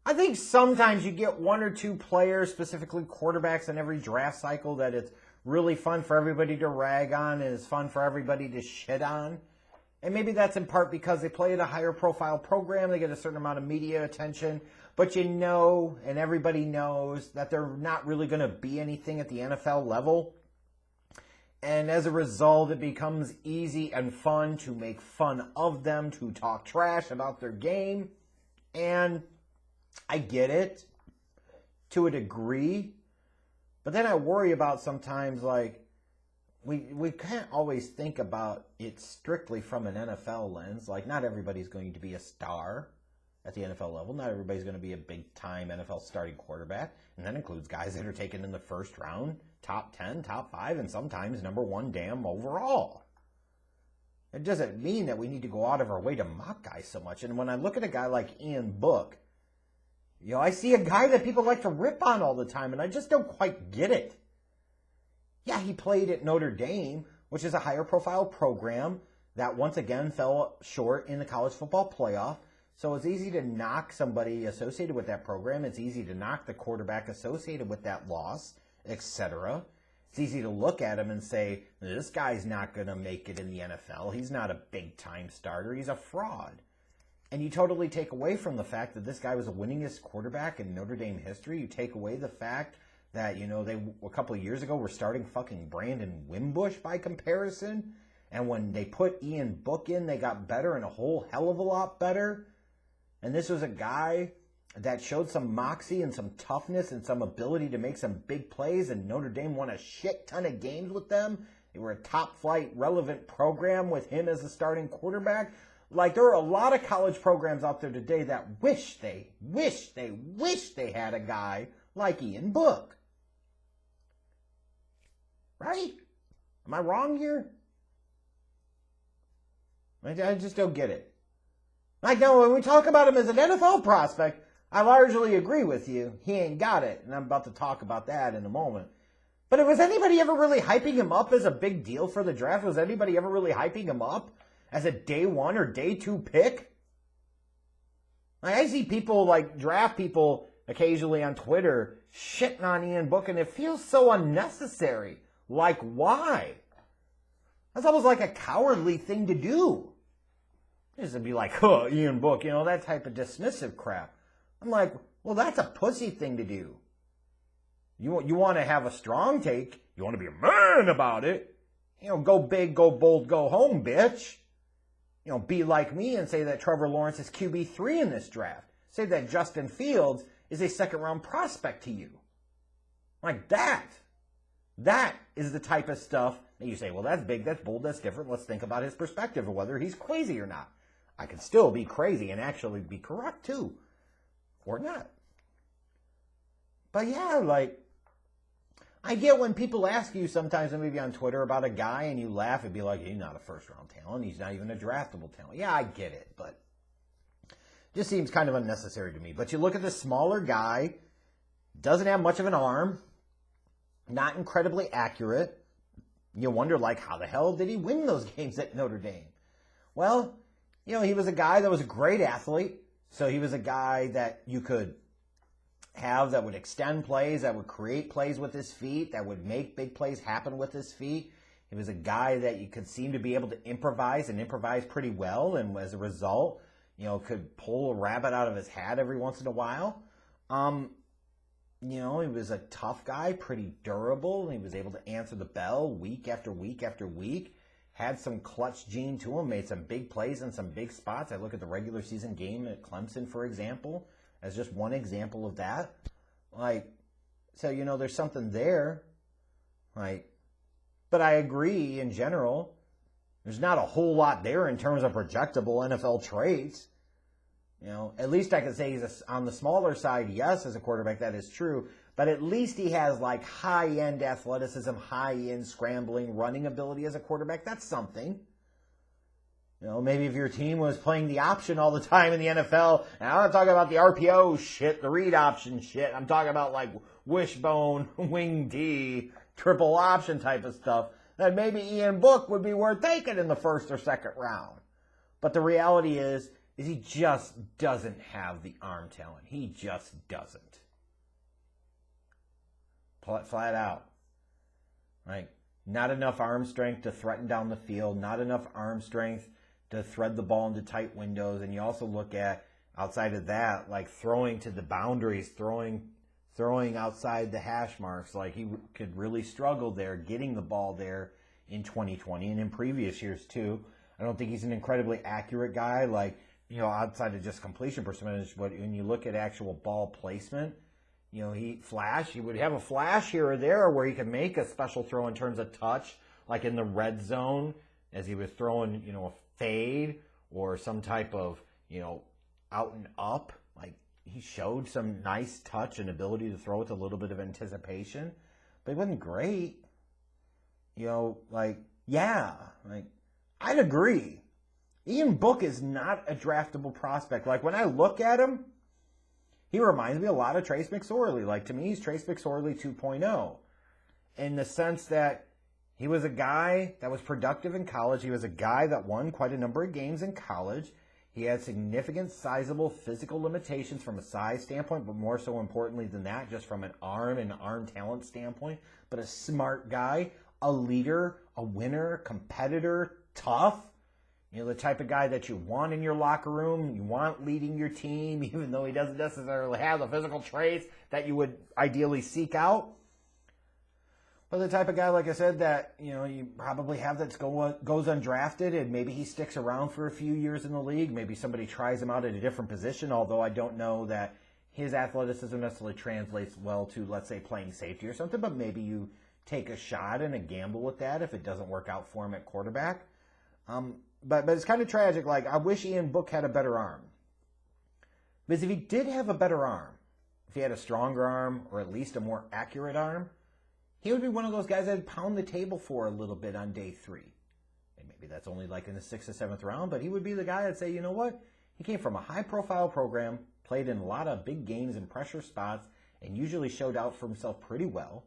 I think sometimes you get one or two players, specifically quarterbacks in every draft cycle, that it's really fun for everybody to rag on and it's fun for everybody to shit on. And maybe that's in part because they play at a higher profile program, they get a certain amount of media attention, but you know, and everybody knows, that they're not really going to be anything at the NFL level. And as a result, it becomes easy and fun to make fun of them, to talk trash about their game. And I get it to a degree. But then I worry about sometimes, like, we can't always think about it strictly from an NFL lens. Like, not everybody's going to be a star at the NFL level. Not everybody's going to be a big-time NFL starting quarterback. And that includes guys that are taken in the first round, top 10, top 5, and sometimes number 1 damn overall. It doesn't mean that we need to go out of our way to mock guys so much. And when I look at a guy like Ian Book, you know, I see a guy that people like to rip on all the time, and I just don't quite get it. Yeah, he played at Notre Dame, which is a higher profile program that once again fell short in the college football playoff. So it's easy to knock somebody associated with that program. It's easy to knock the quarterback associated with that loss, etc. It's easy to look at him and say, this guy's not going to make it in the NFL. He's not a big-time starter. He's a fraud. And you totally take away from the fact that this guy was the winningest quarterback in Notre Dame history. You take away the fact that, you know, they a couple of years ago were starting fucking Brandon Wimbush by comparison. And when they put Ian Book in, they got better and a whole hell of a lot better. And this was a guy that showed some moxie and some toughness and some ability to make some big plays. And Notre Dame won a shit ton of games with them. They were a top-flight relevant program with him as the starting quarterback. Like, there are a lot of college programs out there today that wish they had a guy like Ian Book. Right? Am I wrong here? I just don't get it. Like, no, when we talk about him as an NFL prospect, I largely agree with you. He ain't got it, and I'm about to talk about that in a moment. But was anybody ever really hyping him up as a big deal for the draft? Was anybody ever really hyping him up as a day 1 or day 2 pick? Like, I see people, like, draft people occasionally on Twitter shitting on Ian Book, and it feels so unnecessary. Like, why? That's almost like a cowardly thing to do. Just to be like, oh, Ian Book, you know, that type of dismissive crap. I'm like, well, that's a pussy thing to do. You want to have a strong take. You want to be a man about it. You know, go big, go bold, go home, bitch. You know, be like me and say that Trevor Lawrence is QB3 in this draft. Say that Justin Fields is a second-round prospect to you. Like that. That is the type of stuff that you say, well, that's big, that's bold, that's different. Let's think about his perspective of whether he's crazy or not. I could still be crazy and actually be correct, too. Or not. But yeah, like, I get when people ask you sometimes, maybe on Twitter, about a guy, and you laugh and be like, he's not a first-round talent. He's not even a draftable talent. Yeah, I get it, but it just seems kind of unnecessary to me. But you look at this smaller guy, doesn't have much of an arm, not incredibly accurate. You wonder, like, how the hell did he win those games at Notre Dame? Well, you know, he was a guy that was a great athlete. So he was a guy that you could have that would extend plays, that would create plays with his feet, that would make big plays happen with his feet. He was a guy that you could seem to be able to improvise and improvise pretty well. And as a result, you know, could pull a rabbit out of his hat every once in a while. You know, he was a tough guy, pretty durable. He was able to answer the bell week after week after week. Had some clutch gene to him, made some big plays in some big spots. I look at the regular season game at Clemson, for example, as just one example of that. Like, so, you know, there's something there. Like, but I agree in general, there's not a whole lot there in terms of projectable NFL traits. You know, at least I can say he's on the smaller side, yes, as a quarterback, that is true. But at least he has, like, high-end athleticism, high-end scrambling, running ability as a quarterback. That's something. You know, maybe if your team was playing the option all the time in the NFL, and I'm not talking about the RPO shit, the read option shit. I'm talking about, like, wishbone, wing D, triple option type of stuff, then maybe Ian Book would be worth taking in the first or second round. But the reality is is he just doesn't have the arm talent. He just doesn't. Flat out. Like, not enough arm strength to threaten down the field, not enough arm strength to thread the ball into tight windows. And you also look at, outside of that, like throwing to the boundaries, throwing outside the hash marks. Like, he could really struggle there, getting the ball there in 2020 and in previous years too. I don't think he's an incredibly accurate guy, like, you know, outside of just completion percentage. But when you look at actual ball placement, you know, he would have a flash here or there where he could make a special throw in terms of touch, like in the red zone as he was throwing, you know, a fade or some type of, you know, out and up. Like, he showed some nice touch and ability to throw with a little bit of anticipation, but he wasn't great. You know, like, yeah, like, I'd agree. Ian Book is not a draftable prospect. Like, when I look at him, he reminds me a lot of Trace McSorley. Like, to me, he's Trace McSorley 2.0 in the sense that he was a guy that was productive in college. He was a guy that won quite a number of games in college. He had significant, sizable physical limitations from a size standpoint, but more so importantly than that, just from an arm talent standpoint. But a smart guy, a leader, a winner, competitor, tough. You know, the type of guy that you want in your locker room, you want leading your team, even though he doesn't necessarily have the physical traits that you would ideally seek out. But the type of guy, like I said, that, you know, you probably have that goes undrafted, and maybe he sticks around for a few years in the league. Maybe somebody tries him out at a different position, although I don't know that his athleticism necessarily translates well to, let's say, playing safety or something, but maybe you take a shot and a gamble with that if it doesn't work out for him at quarterback. But it's kind of tragic. Like, I wish Ian Book had a better arm. Because if he did have a better arm, if he had a stronger arm or at least a more accurate arm, he would be one of those guys I'd pound the table for a little bit on day 3. And maybe that's only like in the 6th or 7th round, but he would be the guy I'd say, you know what? He came from a high-profile program, played in a lot of big games and pressure spots, and usually showed out for himself pretty well.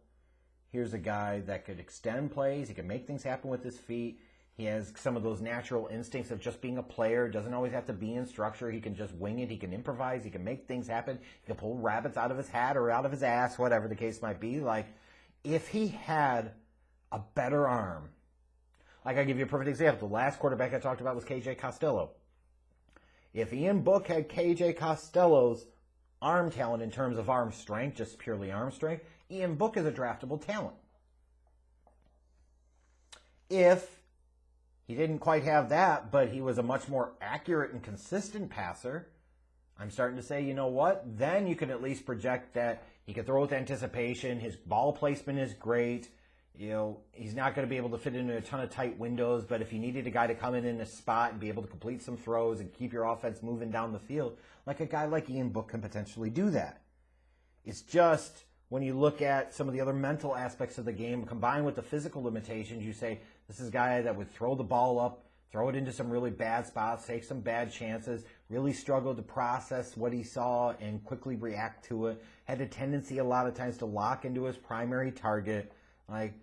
Here's a guy that could extend plays. He can make things happen with his feet. He has some of those natural instincts of just being a player. Doesn't always have to be in structure. He can just wing it. He can improvise. He can make things happen. He can pull rabbits out of his hat or out of his ass, whatever the case might be. Like, if he had a better arm, like, I'll give you a perfect example. The last quarterback I talked about was KJ Costello. If Ian Book had KJ Costello's arm talent in terms of arm strength, just purely arm strength, Ian Book is a draftable talent. If he didn't quite have that, but he was a much more accurate and consistent passer, I'm starting to say, you know what? Then you can at least project that he can throw with anticipation. His ball placement is great. You know, he's not going to be able to fit into a ton of tight windows, but if you needed a guy to come in a spot and be able to complete some throws and keep your offense moving down the field, like a guy like Ian Book can potentially do that. It's just when you look at some of the other mental aspects of the game combined with the physical limitations, you say, this is a guy that would throw the ball up, throw it into some really bad spots, take some bad chances, really struggled to process what he saw and quickly react to it, had a tendency a lot of times to lock into his primary target, like,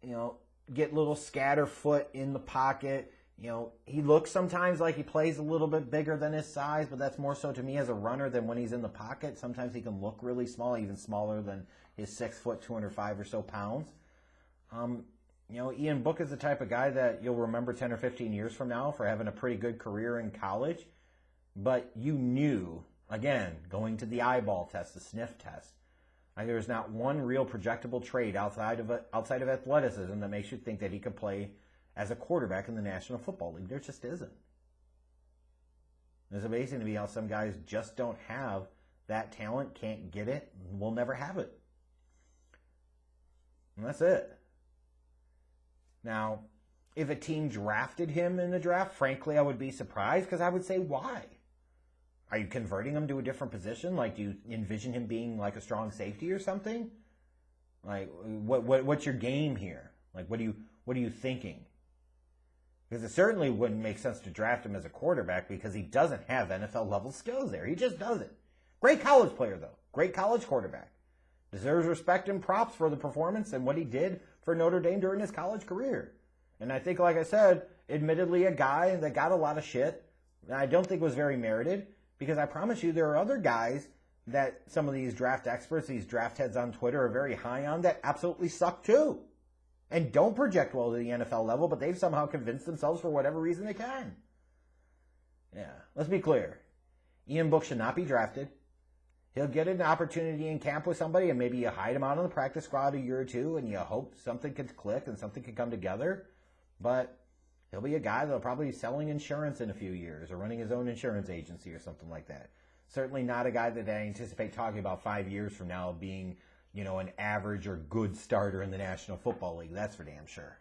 you know, get little scatter foot in the pocket. You know, he looks sometimes like he plays a little bit bigger than his size, but that's more so to me as a runner than when he's in the pocket. Sometimes he can look really small, even smaller than his 6 foot, 205 or so pounds. You know, Ian Book is the type of guy that you'll remember 10 or 15 years from now for having a pretty good career in college. But you knew, again, going to the eyeball test, the sniff test, like, there's not one real projectable trait outside of athleticism that makes you think that he could play as a quarterback in the National Football League. There just isn't. It's amazing to me how some guys just don't have that talent, can't get it, will never have it. And that's it. Now, if a team drafted him in the draft, frankly, I would be surprised because I would say, why? Are you converting him to a different position? Like, do you envision him being like a strong safety or something? Like, what's your game here? Like, what are you thinking? Because it certainly wouldn't make sense to draft him as a quarterback because he doesn't have NFL level skills there. He just doesn't. Great college player, though. Great college quarterback. Deserves respect and props for the performance and what he did for Notre Dame during his college career. And I think, like I said, admittedly a guy that got a lot of shit, And I don't think it was very merited, because I promise you there are other guys that some of these draft experts, these draft heads on Twitter are very high on that absolutely suck too. And don't project well to the NFL level, but they've somehow convinced themselves for whatever reason they can. Yeah, let's be clear. Ian Book should not be drafted. He'll get an opportunity in camp with somebody, and maybe you hide him out on the practice squad a year or two, and you hope something could click and something could come together. But he'll be a guy that'll probably be selling insurance in a few years or running his own insurance agency or something like that. Certainly not a guy that I anticipate talking about 5 years from now being, an average or good starter in the National Football League. That's for damn sure.